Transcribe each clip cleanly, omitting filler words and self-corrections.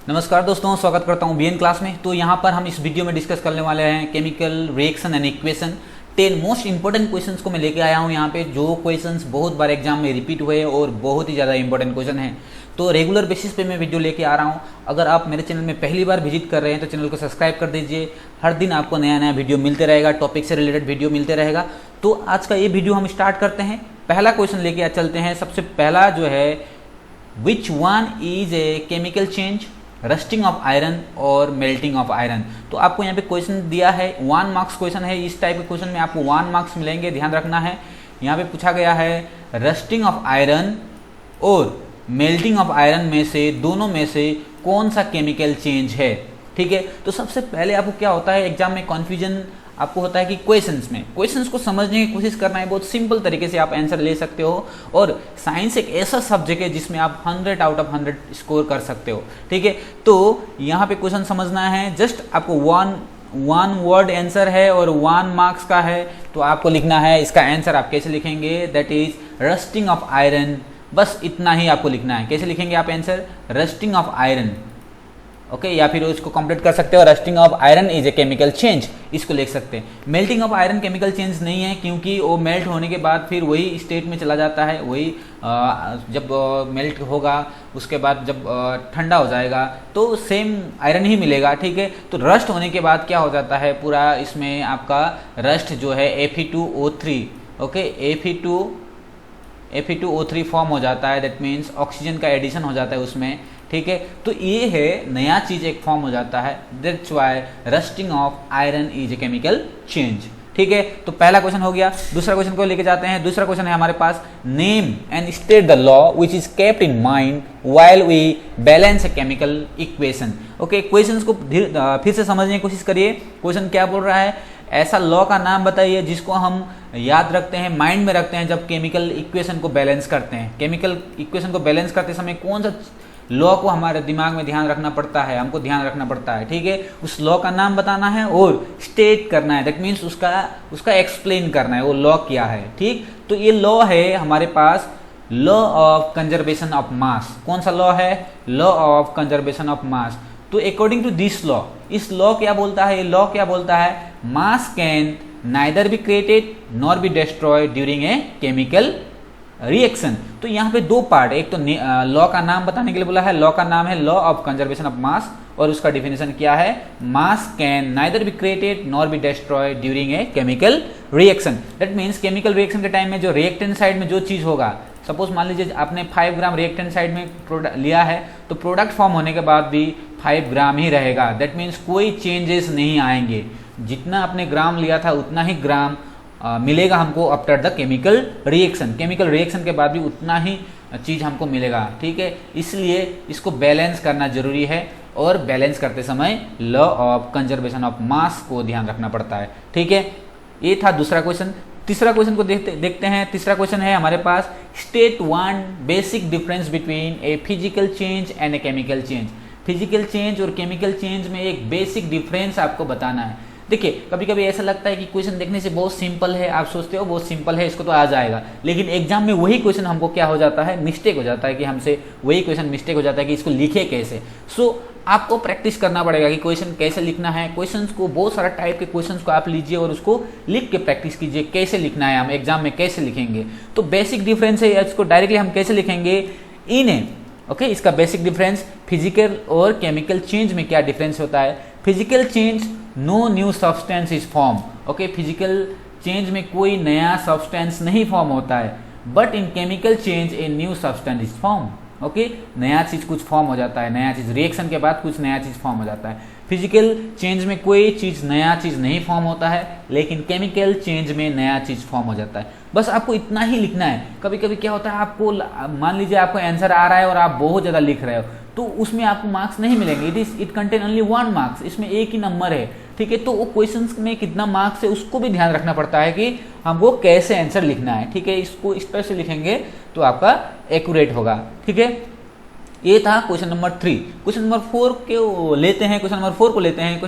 नमस्कार दोस्तों, स्वागत करता हूं बीएन क्लास में। तो यहाँ पर हम इस वीडियो में डिस्कस करने वाले हैं chemical reaction and equation. 10 most important questions को मैं लेके आया हूँ यहाँ पे, जो क्वेश्चंस बहुत बार एग्जाम में रिपीट हुए और बहुत ही ज़्यादा इंपॉर्टेंट क्वेश्चन हैं। तो रेगुलर बेसिस पे मैं वीडियो लेके आ रहा हूँ। अगर आप मेरे चैनल में पहली बार विजिट कर रहे हैं तो चैनल को सब्सक्राइब कर दीजिए। हर दिन आपको नया नया वीडियो मिलते रहेगा, टॉपिक से रिलेटेड वीडियो मिलते रहेगा। तो आज का ये वीडियो हम स्टार्ट करते हैं। पहला क्वेश्चन लेके चलते हैं। सबसे पहला जो है, which one is a chemical change, rusting of iron और मेल्टिंग ऑफ आयरन। तो आपको यहाँ पे क्वेश्चन दिया है, 1 मार्क्स क्वेश्चन है। इस टाइप के क्वेश्चन में आपको 1 मार्क्स मिलेंगे, ध्यान रखना है। यहाँ पे पूछा गया है रस्टिंग ऑफ आयरन और मेल्टिंग ऑफ आयरन में से, दोनों में से कौन सा केमिकल चेंज है। ठीक है, तो सबसे पहले आपको क्या होता है, एग्जाम में कन्फ्यूजन आपको होता है कि क्वेश्चंस को समझने की कोशिश करना है। बहुत सिंपल तरीके से आप आंसर ले सकते हो। और साइंस एक ऐसा सब्जेक्ट है जिसमें आप 100 आउट ऑफ 100 स्कोर कर सकते हो। ठीक है, तो यहाँ पे क्वेश्चन समझना है। जस्ट आपको वन वर्ड आंसर है और 1 मार्क्स का है। तो आपको लिखना है, इसका आंसर आप कैसे लिखेंगे, that is rusting of iron. बस इतना ही आपको लिखना है। कैसे लिखेंगे आप answer, rusting of iron. Okay, या फिर इसको कंप्लीट कर सकते हो, rusting of iron is a chemical change, इसको लिख सकते हैं। Melting of iron chemical change नहीं है, क्योंकि वो मेल्ट होने के बाद फिर वही स्टेट में चला जाता है। वही जब मेल्ट होगा उसके बाद जब ठंडा हो जाएगा तो सेम आयरन ही मिलेगा। ठीक है, तो रस्ट होने के बाद क्या हो जाता है, पूरा इसमें आपका रस्ट जो है Fe2O3, ओके, Fe2O3 फॉर्म हो जाता है। दैट मीन्स ऑक्सीजन का एडिशन हो जाता है उसमें। ठीक है, तो ये है नया चीज एक फॉर्म हो जाता है। That's why rusting of iron is a chemical change. ठीक है, तो पहला क्वेश्चन हो गया। दूसरा क्वेश्चन को लेके जाते हैं। दूसरा क्वेश्चन है हमारे पास, name and state the law which is kept in mind while we balance a chemical equation. Okay, questions को फिर से समझने की कोशिश करिए। क्वेश्चन क्या बोल रहा है, ऐसा लॉ का नाम बताइए जिसको हम याद रखते हैं, माइंड में रखते हैं जब केमिकल इक्वेशन को बैलेंस करते हैं। केमिकल इक्वेशन को बैलेंस करते समय कौन सा लॉ को हमारे दिमाग में ध्यान रखना पड़ता है, हमको ध्यान रखना पड़ता है। ठीक है, उस लॉ का नाम बताना है और स्टेट करना है। दैट मीन्स उसका एक्सप्लेन करना है, वो लॉ क्या है। ठीक, तो ये लॉ है हमारे पास, law of conservation of mass. कौन सा लॉ है, law of conservation of mass. तो अकॉर्डिंग टू दिस लॉ, इस लॉ क्या बोलता है, ये लॉ क्या बोलता है, mass can neither be created nor be destroyed during a chemical reaction. तो यहाँ पे 2 पार्ट, एक तो लॉ का नाम बताने के लिए बोला है। लॉ का नाम है लॉ ऑफ कंजर्वेशन ऑफ मास, और उसका डिफिनेशन क्या है, mass can neither be created nor be destroyed during a chemical reaction. That means chemical reaction के टाइम में जो रिएक्टेंट साइड में जो चीज होगा, सपोज मान लीजिए आपने 5 ग्राम रिएक्टेंट साइड में लिया है, तो प्रोडक्ट फॉर्म होने के बाद भी 5 ग्राम ही रहेगा। दैट मीन्स कोई चेंजेस नहीं आएंगे। जितना आपने ग्राम लिया था उतना ही ग्राम मिलेगा हमको after the chemical reaction. Chemical reaction के बाद भी उतना ही चीज हमको मिलेगा। ठीक है, इसलिए इसको बैलेंस करना जरूरी है, और बैलेंस करते समय लॉ ऑफ कंजर्वेशन ऑफ मास को ध्यान रखना पड़ता है। ठीक है, ये था दूसरा क्वेश्चन। तीसरा क्वेश्चन को देखते हैं। तीसरा क्वेश्चन है हमारे पास, state 1 basic difference between a physical change and a chemical change. Physical change और केमिकल चेंज में एक बेसिक डिफरेंस आपको बताना है। देखिए, कभी कभी ऐसा लगता है कि क्वेश्चन देखने से बहुत सिंपल है, आप सोचते हो बहुत सिंपल है, इसको तो आ जाएगा, लेकिन एग्जाम में वही क्वेश्चन हमको क्या हो जाता है, मिस्टेक हो जाता है कि हमसे वही क्वेश्चन मिस्टेक हो जाता है कि इसको लिखे कैसे। सो आपको प्रैक्टिस करना पड़ेगा कि क्वेश्चन कैसे लिखना है। क्वेश्चंस को, बहुत सारा टाइप के क्वेश्चंस को आप लीजिए और उसको लिख के प्रैक्टिस कीजिए, कैसे लिखना है, हम एग्जाम में कैसे लिखेंगे। तो बेसिक डिफरेंस है, इसको डायरेक्टली हम कैसे लिखेंगे, इन ए, ओके, इसका बेसिक डिफरेंस, फिजिकल और केमिकल चेंज में क्या डिफरेंस होता है। Physical change, no new substance is form. Okay, physical change में कोई नया सब्सटेंस नहीं फॉर्म होता है, but in chemical change a new substance is form. Okay, नया चीज कुछ फॉर्म हो जाता है, नया चीज रिएक्शन के बाद कुछ नया चीज फॉर्म हो जाता है। फिजिकल चेंज में कोई चीज नया चीज नहीं फॉर्म होता है, लेकिन केमिकल चेंज में नया चीज फॉर्म हो जाता है। बस आपको इतना ही लिखना है। कभी कभी क्या होता है, आपको मान लीजिए आपको आंसर आ रहा है और आप बहुत ज्यादा लिख रहे हो, तो उसमें आपको मार्क्स नहीं मिलेंगे। इट कंटेन ओनली 1 मार्क्स, इसमें एक ही नंबर है। ठीक है, तो वो क्वेश्चंस में कितना मार्क्स है उसको भी ध्यान रखना पड़ता है कि हमको कैसे आंसर लिखना है। ठीक है, इसको इस तरह से लिखेंगे तो आपका एक्यूरेट होगा। ठीक है, ये था क्वेश्चन नंबर 3। क्वेश्चन नंबर 4 को लेते हैं। क्वेश्चन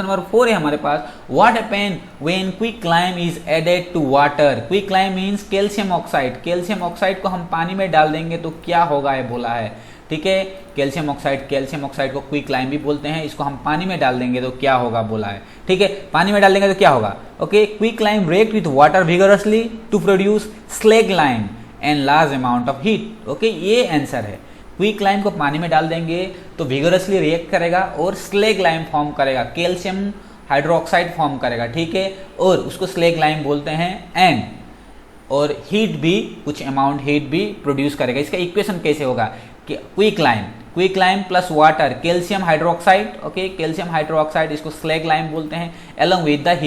नंबर 4 है हमारे पास, what happen when quicklime is added to water. Quicklime means calcium oxide. Calcium oxide को हम पानी में डाल देंगे तो क्या होगा, ये बोला है। ठीक है। कैल्शियम ऑक्साइड को क्विकलाइम भी बोलते हैं। इसको हम पानी में डाल देंगे तो क्या होगा बोला है, ठीक है, पानी में डाल देंगे तो क्या होगा, okay, quicklime react with water vigorously to produce slaked lime and large amount of heat. Okay, ये आंसर है। क्विकलाइम को पानी में डाल देंगे तो विगोरसली रिएक्ट करेगा और स्लेगलाइम फॉर्म करेगा, कैल्शियम हाइड्रोक्साइड फॉर्म करेगा, ठीक है, और उसको स्लेगलाइम बोलते हैं। एंड और हीट भी, कुछ अमाउंट हीट भी प्रोड्यूस करेगा। इसका इक्वेशन कैसे होगा कि quicklime plus water, calcium hydroxide, okay, calcium hydroxide इसको स्लेगलाइम बोलते हैं, अलोंग विद द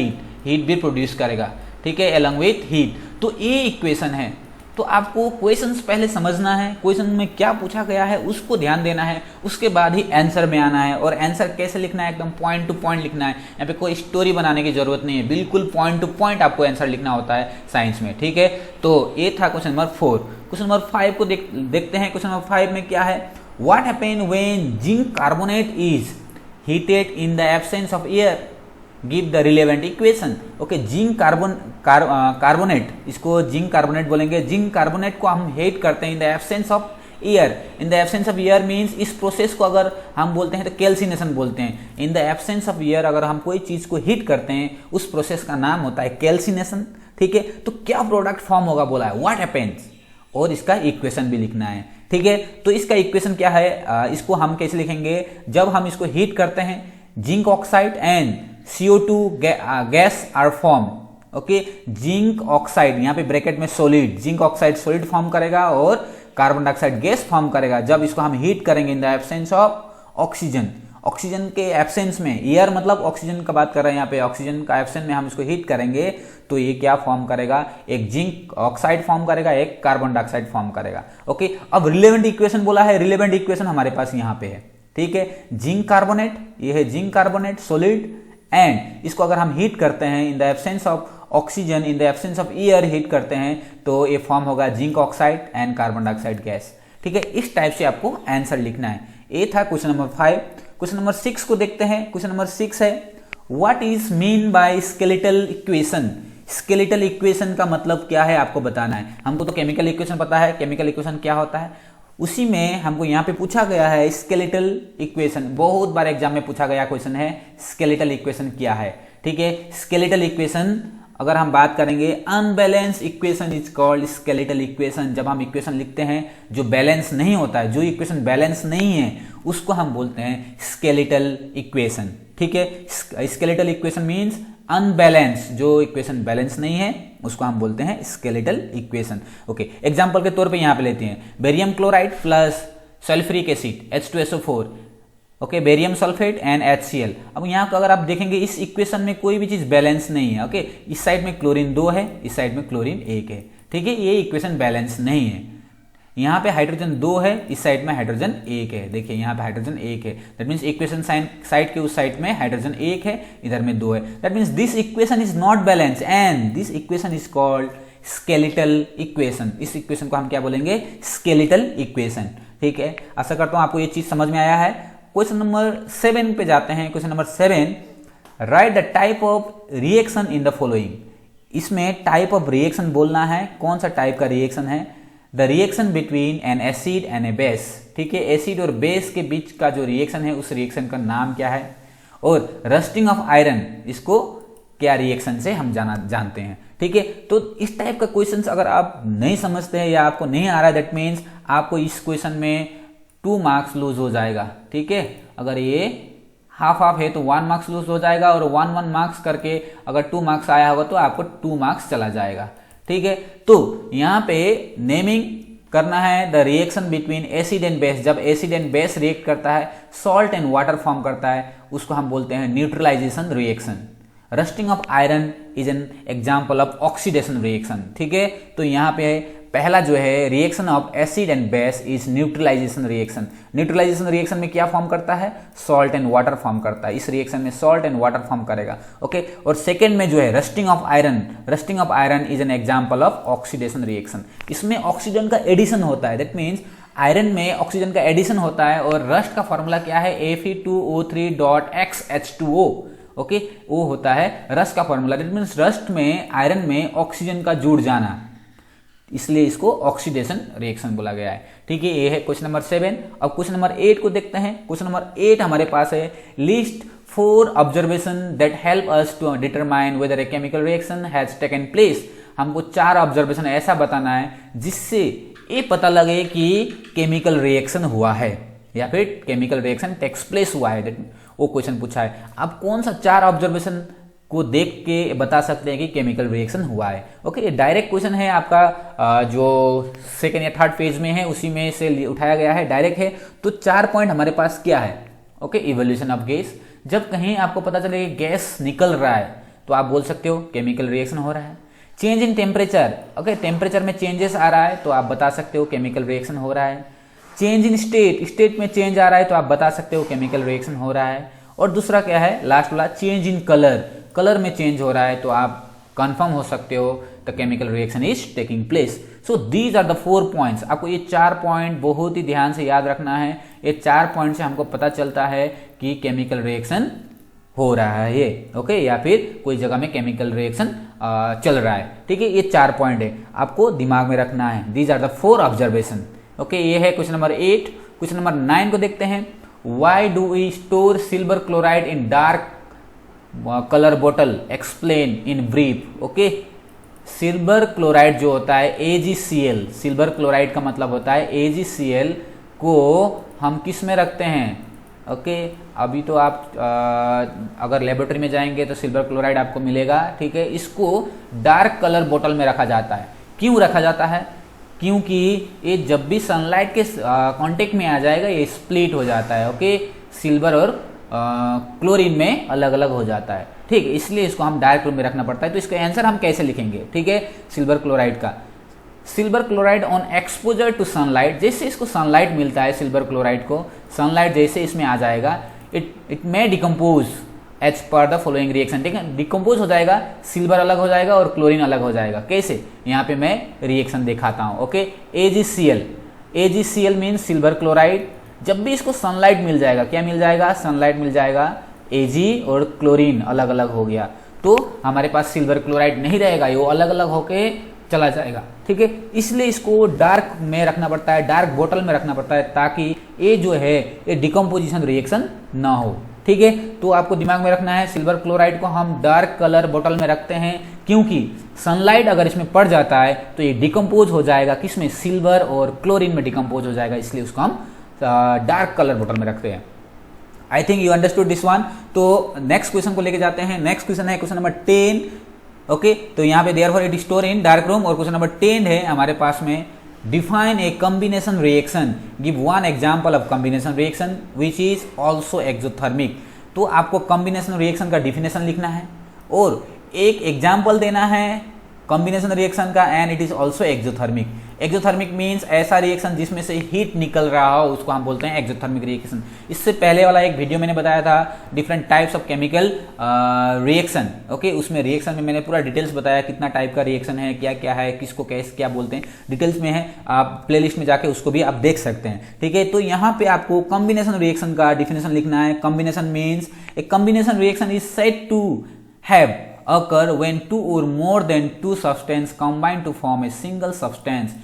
हीट भी प्रोड्यूस करेगा, ठीक है, अलोंग विथ हीट। तो ये इक्वेशन है। तो आपको क्वेश्चंस पहले समझना है, क्वेश्चन में क्या पूछा गया है उसको ध्यान देना है, उसके बाद ही आंसर में आना है। और आंसर कैसे लिखना है, एकदम पॉइंट टू पॉइंट लिखना है। यहाँ पे कोई स्टोरी बनाने की जरूरत नहीं है, बिल्कुल पॉइंट टू पॉइंट आपको आंसर लिखना होता है साइंस में, ठीक है। तो ये था क्वेश्चन नंबर 4। क्वेश्चन नंबर 5 को देखते हैं। क्वेश्चन नंबर 5 में क्या है, what happen when zinc carbonate is heated in the absence of air, give the relevant equation. Okay, zinc carbonate, इसको जिंक कार्बोनेट बोलेंगे। जिंक कार्बोनेट को हम हीट करते हैं in the absence of air. In the absence of air means इस process को अगर हम बोलते हैं तो कैल्सिनेशन बोलते हैं। In the absence of air अगर हम कोई चीज को हीट करते हैं उस प्रोसेस का नाम होता है कैल्सिनेशन, ठीक है। तो क्या प्रोडक्ट फॉर्म होगा बोला है, व्हाट हैपेंस, और इसका इक्वेशन भी लिखना है, ठीक है। तो इसका इक्वेशन क्या है, इसको हम कैसे लिखेंगे, जब हम इसको हीट करते हैं zinc oxide and CO2 gas are form. Okay, zinc oxide, यहाँ पे ब्रैकेट में solid, zinc oxide solid form करेगा और कार्बन डाइऑक्साइड गैस फॉर्म करेगा जब इसको हम हीट करेंगे in the absence of oxygen. Oxygen के एब्सेंस में, एयर मतलब ऑक्सीजन का बात कर रहे हैं यहाँ पे, ऑक्सीजन का एब्सेंस में हम इसको हीट करेंगे तो ये क्या फॉर्म करेगा, एक जिंक ऑक्साइड फॉर्म करेगा, एक कार्बन डाइऑक्साइड फॉर्म करेगा। ओके, अब रिलेवेंट इक्वेशन बोला है, रिलेवेंट इक्वेशन हमारे पास यहाँ पे है, ठीक है। जिंक कार्बोनेट, ये है जिंक कार्बोनेट सॉलिड, एंड इसको अगर हम हीट करते हैं in the absence of oxygen, in the absence of air heat करते हैं तो ये फॉर्म होगा zinc oxide and carbon dioxide gas, ठीक है। इस टाइप से आपको आंसर लिखना है। ये था क्वेश्चन नंबर 5। क्वेश्चन नंबर 6 को देखते हैं। क्वेश्चन नंबर 6 है, what is mean by skeletal equation. Skeletal equation का मतलब क्या है आपको बताना है। हमको तो केमिकल इक्वेशन पता है, केमिकल इक्वेशन क्या होता है, उसी में हमको यहाँ पे पूछा गया है स्केलेटल इक्वेशन। बहुत बार एग्जाम में पूछा गया क्वेश्चन है स्केलेटल इक्वेशन क्या है, ठीक है। स्केलेटल इक्वेशन अगर हम बात करेंगे, unbalance equation is called skeletal equation. जब हम इक्वेशन लिखते हैं जो बैलेंस नहीं होता है, जो इक्वेशन बैलेंस नहीं है उसको हम बोलते हैं स्केलेटल इक्वेशन, ठीक है। स्केलेटल इक्वेशन मीन्स अनबैलेंस, जो इक्वेशन बैलेंस नहीं है उसको हम बोलते हैं स्केलेटल इक्वेशन। ओके, एग्जांपल के तौर पे यहां पे लेते हैं barium chloride plus sulphuric acid H2SO4, okay, barium sulphate and HCl। अब यहाँ को अगर आप देखेंगे इस इक्वेशन में कोई भी चीज बैलेंस नहीं है। ओके, इस साइड में क्लोरीन 2 है, इस साइड में क्लोरीन 1 है, ठीक है। ये इक्वेशन बैलेंस नहीं है। यहाँ पे हाइड्रोजन 2 है, इस साइड में हाइड्रोजन 1 है, देखिए यहाँ पे हाइड्रोजन 1 है, दैट मीन्स इक्वेशन साइड के उस साइड में हाइड्रोजन 1 है, इधर में 2 है, that means this equation is not balance and this equation is called skeletal equation. इस इक्वेशन को हम क्या बोलेंगे, स्केलेटल इक्वेशन, ठीक है। आशा करता हूं आपको ये चीज समझ में आया है। क्वेश्चन नंबर 7 पे जाते हैं। Question number 7, right the type of reaction in the following. इसमें टाइप ऑफ रिएक्शन बोलना है, कौन सा टाइप का रिएक्शन है, the reaction between N acid and A base, ठीक है। एसिड और बेस के बीच का जो रिएक्शन है उस रिएक्शन का नाम क्या है, और रस्टिंग ऑफ आयरन, इसको क्या रिएक्शन से हम जानते हैं, ठीक है। तो इस टाइप का क्वेश्चन अगर आप नहीं समझते हैं या आपको नहीं आ रहा है, दैट मीन्स आपको इस क्वेश्चन में 2 मार्क्स लूज हो जाएगा, ठीक है। अगर ये हाफ हाफ है तो 1 मार्क्स लूज हो जाएगा, और 1 मार्क्स करके अगर 2 मार्क्स आया होगा तो आपको 2 मार्क्स चला जाएगा, ठीक है। तो यहाँ पे नेमिंग करना है the reaction between acid and base. जब एसिड एंड बेस रिएक्ट करता है, सॉल्ट एंड वाटर फॉर्म करता है, उसको हम बोलते हैं neutralisation reaction. Rusting of iron is an example of oxidation reaction, ठीक है। तो यहाँ पे पहला जो है reaction of acid and base is neutralisation reaction. Neutralisation reaction में क्या फॉर्म करता है, सॉल्ट एंड वाटर फॉर्म करता है। इस रिएक्शन में सॉल्ट एंड वाटर फॉर्म करेगा, ओके। और सेकेंड में जो है rusting of iron, rusting of iron is an example of oxidation reaction. इसमें ऑक्सीजन का एडिशन होता है, दैट मीन्स आयरन में ऑक्सीजन का एडिशन होता है, और रस्ट का फॉर्मूला क्या है, Fe2O3.XH2O, ओके, वो होता है रस्ट का फॉर्मूला। दैट मीन्स रस्ट में आयरन में ऑक्सीजन का जुड़ जाना, इसलिए इसको ऑक्सीडेशन रिएक्शन बोला गया है। ठीक है, ये है क्वेश्चन नंबर 7। अब क्वेश्चन नंबर 8 को देखते हैं। क्वेश्चन नंबर 8 हमारे पास है, list 4 observation that help us to determine whether a chemical reaction has taken place. हमको 4 ऑब्जर्वेशन ऐसा बताना है जिससे ये पता लगे कि केमिकल रिएक्शन हुआ है या फिर केमिकल रिएक्शन टेक्स प्लेस हुआ है, वो क्वेश्चन पूछा है। आप कौन सा 4 ऑब्जर्वेशन को देख के बता सकते हैं कि केमिकल रिएक्शन हुआ है। ओके, ये डायरेक्ट क्वेश्चन है आपका, जो सेकेंड या थर्ड फेज में है उसी में से उठाया गया है, डायरेक्ट है। तो 4 पॉइंट हमारे पास क्या है? Okay, evolution of gas. जब कहीं आपको पता चले कि गैस निकल रहा है तो आप बोल सकते हो केमिकल रिएक्शन हो रहा है। Change in temperature, okay, temperature में चेंजेस आ रहा है तो आप बता सकते हो केमिकल रिएक्शन हो रहा है। चेंज इन स्टेट, स्टेट में चेंज आ रहा है तो आप बता सकते हो केमिकल रिएक्शन हो रहा है। और दूसरा क्या है, लास्ट वाला, चेंज इन कलर, कलर में चेंज हो रहा है तो आप कंफर्म हो सकते हो the chemical reaction is taking place. So these are the 4 points. आपको ये 4 पॉइंट बहुत ही ध्यान से याद रखना है। ये 4 पॉइंट से हमको पता चलता है कि केमिकल रिएक्शन हो रहा है ये, ओके, या फिर कोई जगह में केमिकल रिएक्शन चल रहा है। ठीक है, ये 4 पॉइंट है, आपको दिमाग में रखना है। These are the 4 observation. Okay, ये है क्वेश्चन नंबर 8। क्वेश्चन नंबर 9 को देखते हैं। Why do we store silver chloride in dark colour बोतल, explain in brief. Okay, silver chloride जो होता है AgCl, सिल्वर क्लोराइड का मतलब होता है AgCl को हम किस में रखते हैं? ओके, अभी तो आप अगर लेबोरेटरी में जाएंगे तो सिल्वर क्लोराइड आपको मिलेगा। ठीक है, इसको डार्क कलर बोतल में रखा जाता है। क्यों रखा जाता है? क्योंकि ये जब भी सनलाइट के कांटेक्ट में आ जाएगा ये स्प्लिट हो जाता है। ओके, सिल्वर और क्लोरीन में अलग अलग हो जाता है। ठीक है, इसलिए इसको हम डार्क रूम में रखना पड़ता है। तो इसका आंसर हम कैसे लिखेंगे? ठीक है, सिल्वर क्लोराइड का, silver chloride on exposure to sunlight, जैसे इसको सनलाइट मिलता है सिल्वर क्लोराइड को, सनलाइट जैसे इसमें आ जाएगा, it may decompose as per the following reaction. ठीक है, डिकम्पोज हो जाएगा, सिल्वर अलग हो जाएगा और क्लोरीन अलग हो जाएगा। कैसे? यहाँ पे मैं रिएक्शन दिखाता हूँ। Okay, AgCl mean silver chloride. जब भी इसको सनलाइट मिल जाएगा, क्या मिल जाएगा? सनलाइट मिल जाएगा, Ag और क्लोरीन अलग अलग हो गया तो हमारे पास सिल्वर क्लोराइड नहीं रहेगा, वो अलग अलग होके चला जाएगा। ठीक है, इसलिए इसको डार्क में रखना पड़ता है, डार्क बोतल में रखना पड़ता है, ताकि ये जो है ये डिकम्पोजिशन रिएक्शन ना हो। ठीक है, तो आपको दिमाग में रखना है सिल्वर क्लोराइड को हम डार्क कलर बोतल में रखते हैं, क्योंकि सनलाइट अगर इसमें पड़ जाता है तो ये डिकम्पोज हो जाएगा, किसमें? सिल्वर और क्लोरीन में डिकम्पोज हो जाएगा, इसलिए उसको हम डार्क कलर बोतल में रखते हैं। I think you understood this one. तो नेक्स्ट क्वेश्चन को लेके जाते हैं। नेक्स्ट क्वेश्चन है क्वेश्चन नंबर 10। ओके, तो यहाँ पे therefore it store in dark room. और क्वेश्चन नंबर 10 है हमारे पास में, define a combination reaction, give one example of combination reaction which is also exothermic. तो आपको कॉम्बिनेशन रिएक्शन का डिफिनेशन लिखना है और एक एग्जाम्पल देना है कॉम्बिनेशन रिएक्शन का, and it is also exothermic. Exothermic means ऐसा रिएक्शन जिसमें से हीट निकल रहा हो, उसको हम बोलते हैं एक्सोथर्मिक रिएक्शन। इससे पहले वाला एक वीडियो मैंने बताया था different types of chemical reaction. Okay, उसमें रिएक्शन में मैंने पूरा डिटेल्स बताया, कितना टाइप का रिएक्शन है, क्या क्या है, किसको कैसे क्या बोलते हैं, डिटेल्स में है, आप प्लेलिस्ट में जाके उसको भी आप देख सकते हैं। ठीक है, तो यहाँ पे आपको कॉम्बिनेशन रिएक्शन का डिफिनेशन लिखना है। Combination means a combination reaction is said to have occur when 2 or more than 2 substance combine to form a single substance।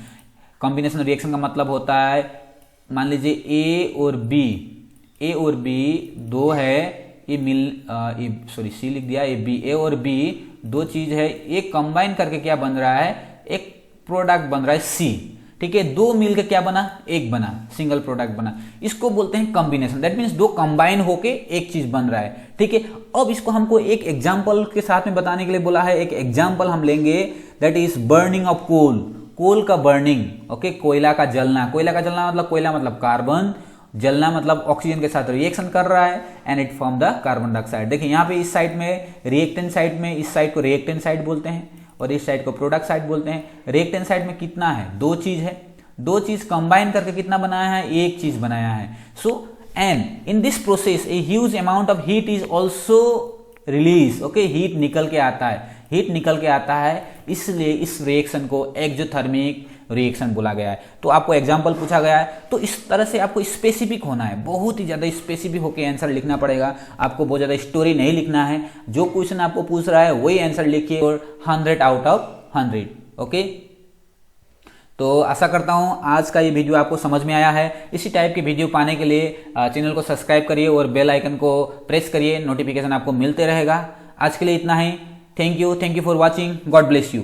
Combination reaction का मतलब होता है, मान लीजिए A और B दो है, सी लिख दिया, A और B दो चीज है, एक कंबाइन करके क्या बन रहा है? एक प्रोडक्ट बन रहा है C। ठीक है, दो मिलकर क्या बना? एक बना, सिंगल प्रोडक्ट बना, इसको बोलते हैं कॉम्बिनेशन। दैट मीन्स दो कंबाइन होके एक चीज बन रहा है। ठीक है, अब इसको हमको एक एग्जांपल के साथ में बताने के लिए बोला है। एक एग्जांपल हम लेंगे, that is burning of coal, coal का बर्निंग। ओके, कोयला का जलना, कोयला का जलना मतलब, कोयला मतलब कार्बन, जलना मतलब ऑक्सीजन के साथ रिएक्शन कर रहा है, and it form the carbon dioxide. देखिए यहाँ पे इस साइड में रिएक्टेंट साइड में, इस साइड को रिएक्टेंट साइड बोलते हैं और इस साइड को प्रोडक्ट साइड बोलते हैं। रिएक्टेंट साइड में कितना है? दो चीज है, दो चीज कंबाइन करके कितना बनाया है? एक चीज बनाया है। So and in this process a huge amount of heat is also release. Okay, heat निकल के आता है, हीट निकल के आता है, इसलिए इस रिएक्शन को एक्सोथर्मिक रिएक्शन बोला गया है। तो आपको एग्जांपल पूछा गया है, तो इस तरह से आपको स्पेसिफिक होना है, बहुत ही ज्यादा स्पेसिफिक होकर आंसर लिखना पड़ेगा। आपको बहुत ज्यादा स्टोरी नहीं लिखना है, जो क्वेश्चन आपको पूछ रहा है वही आंसर लिखिए और 100 आउट ऑफ 100। ओके, तो आशा करता हूँ आज का ये वीडियो आपको समझ में आया है। इसी टाइप के वीडियो पाने के लिए चैनल को सब्सक्राइब करिए और बेल आइकन को प्रेस करिए, नोटिफिकेशन आपको मिलते रहेगा। आज के लिए इतना ही। Thank you for watching. God bless you.